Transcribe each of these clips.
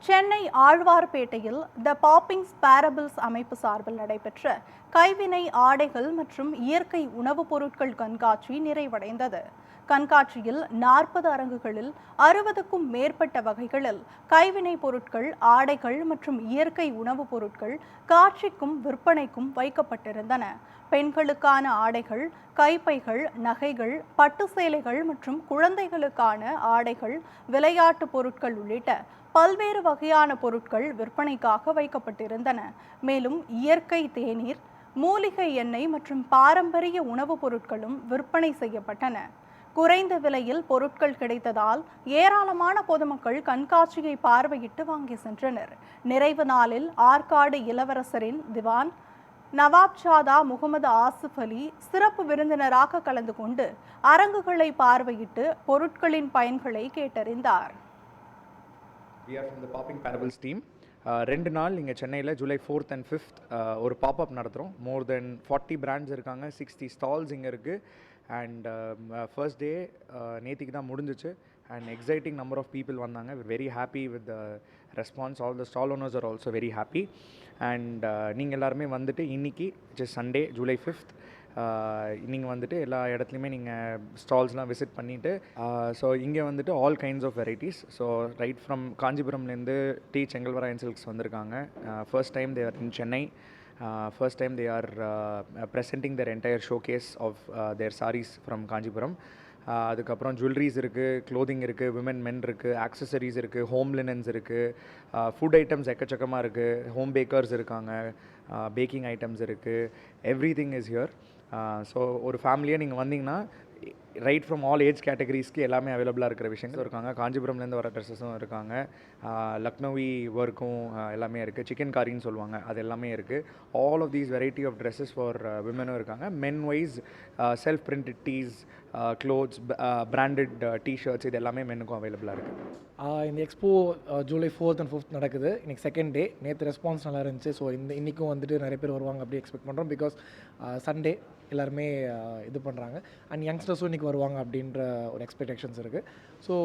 சென்னை ஆழ்வார்பேட்டையில் த poppings parables அமைப்பு சார்பில் நடைபெற்ற கைவினை ஆடைகள் மற்றும் இயற்கை உணவுப் பொருட்கள் கண்காட்சி நிறைவடைந்தது. கண்காட்சியில் 40 அரங்குகளில் 60க்கும் மேற்பட்ட வகைகளில் கைவினை பொருட்கள், ஆடைகள் மற்றும் இயற்கை உணவுப் பொருட்கள் காட்சிக்கும் விற்பனைக்கும் வைக்கப்பட்டிருந்தன. பெண்களுக்கான ஆடைகள், கைப்பைகள், நகைகள், பட்டு சேலைகள் மற்றும் குழந்தைகளுக்கான ஆடைகள், விளையாட்டு பொருட்கள் உள்ளிட்ட பல்வேறு வகையான பொருட்கள் விற்பனைக்காக வைக்கப்பட்டிருந்தன. மேலும் இயற்கை தேநீர், மூலிகை எண்ணெய் மற்றும் பாரம்பரிய உணவுப் பொருட்களும் விற்பனை செய்யப்பட்டன. குறைந்த விலையில் பொருட்கள் கிடைத்ததால் ஏராளமான பொதுமக்கள் கண்காட்சியை பார்வையிட்டு வாங்கி சென்றனர். நிறைவு நாளில் ஆற்காடு இளவரசரின் திவான் நவாப்ஜாதா முகமது ஆசிப் அலி சிறப்பு விருந்தினராக கலந்து கொண்டு அரங்குகளை பார்வையிட்டு பொருட்களின் பயன்களை கேட்டறிந்தார். We are from the Popping Parables team. 2 நாள் இங்கே சென்னையில் ஜூலை 4th and 5th ஒரு பாப்அப் நடத்துகிறோம். மோர் தென் 40 பிராண்ட்ஸ் இருக்காங்க, 60 ஸ்டால்ஸ் இங்கே இருக்குது. அண்ட் ஃபர்ஸ்ட் டே நேற்றுக்கு தான் முடிஞ்சிச்சு. And exciting number of people வந்தாங்க. we're very happy with the response. all the stall owners are also very happy. And நீங்கள் எல்லாருமே வந்துட்டு இன்றைக்கி just சண்டே ஜூலை 5th நீங்கள் வந்துட்டு எல்லா இடத்துலையுமே நீங்கள் ஸ்டால்ஸ்லாம் விசிட் பண்ணிவிட்டு ஸோ இங்கே வந்துட்டு all kinds of varieties. So right from காஞ்சிபுரம்லேருந்து டி செங்கல்வராயன் சில்க்ஸ் வந்திருக்காங்க. First time they are in Chennai. First time they are presenting their entire showcase of their sarees from Kanchipuram. அதுக்கப்புறம் ஜுவல்லரிஸ் இருக்குது, க்ளோதிங் இருக்குது, விமன் மென் இருக்குது, accessories இருக்குது, home linens இருக்குது, food items எக்கச்சக்கமாக இருக்குது, ஹோம் பேக்கர்ஸ் இருக்காங்க, பேக்கிங் ஐட்டம்ஸ் இருக்குது, every thing is here. So ஒரு ஃபேமிலியாக நீங்கள் வந்தீங்கன்னா ரைட் ஃப்ரம் ஆல் ஏஜ் கேட்டகரிஸ்க்கு எல்லாமே அவைலபிளாக இருக்கிற விஷயங்கள் இருக்காங்க. காஞ்சிபுரம்லேருந்து வர ட்ரெஸ்ஸஸும் இருக்காங்க, லக்னோவி ஒர்க்கும் எல்லாமே இருக்குது, சிக்கன் காரின்னு சொல்லுவாங்க, அது எல்லாமே இருக்குது. All of these variety of dresses for விமனும் இருக்காங்க. Men wise self printed tees, clothes, branded T-shirts, இது எல்லாமே மென்னுக்கும் அவைலபிளாக இருக்குது. இந்த expo July 4th and 5th நடக்குது. இன்றைக்கி செகண்ட் டே. நேற்று ரெஸ்பான்ஸ் நல்லா இருந்துச்சு. ஸோ இன்றைக்கும் வந்துட்டு நிறைய பேர் வருவாங்க அப்படி எக்ஸ்பெக்ட் பண்ணுறோம். பிகாஸ் சண்டே எல்லாருமே இது பண்ணுறாங்க. அண்ட் யங்ஸ்டர்ஸும் இன்றைக்கி வருவாங்க அப்படின்ற ஒரு எக்ஸ்பெக்டேஷன்ஸ் இருக்குது. ஸோ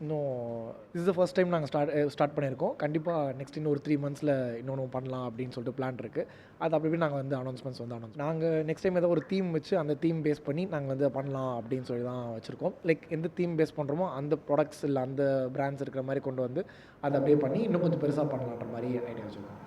இன்னும் இஸ் த ஃபர்ஸ்ட் டைம் நாங்கள் ஸ்டார்ட் பண்ணியிருக்கோம். கண்டிப்பாக நெக்ஸ்ட் இன்னும் ஒரு 3 monthஸில் இன்னொன்று பண்ணலாம் அப்படின்னு சொல்லிட்டு பிளான் இருக்குது. அது அப்படி நாங்கள் வந்து அனௌன்ஸ்மெண்ட்ஸ் நாங்கள் நெக்ஸ்ட் டைம் ஏதோ ஒரு தீம் வச்சு அந்த தீம் பேஸ் பண்ணி நாங்கள் வந்து பண்ணலாம் அப்படின்னு சொல்லி தான் வச்சுருக்கோம். லைக் எந்த தீம் பேஸ் பண்ணுறோமோ அந்த ப்ராடக்ட்ஸ் இல்லை அந்த பிராண்ட்ஸ் இருக்கிற மாதிரி கொண்டு வந்து அதை அப்படியே பண்ணி இன்னும் கொஞ்சம் பெருசாக பண்ணலான்ற மாதிரி ஐடியா வச்சுருக்கோம்.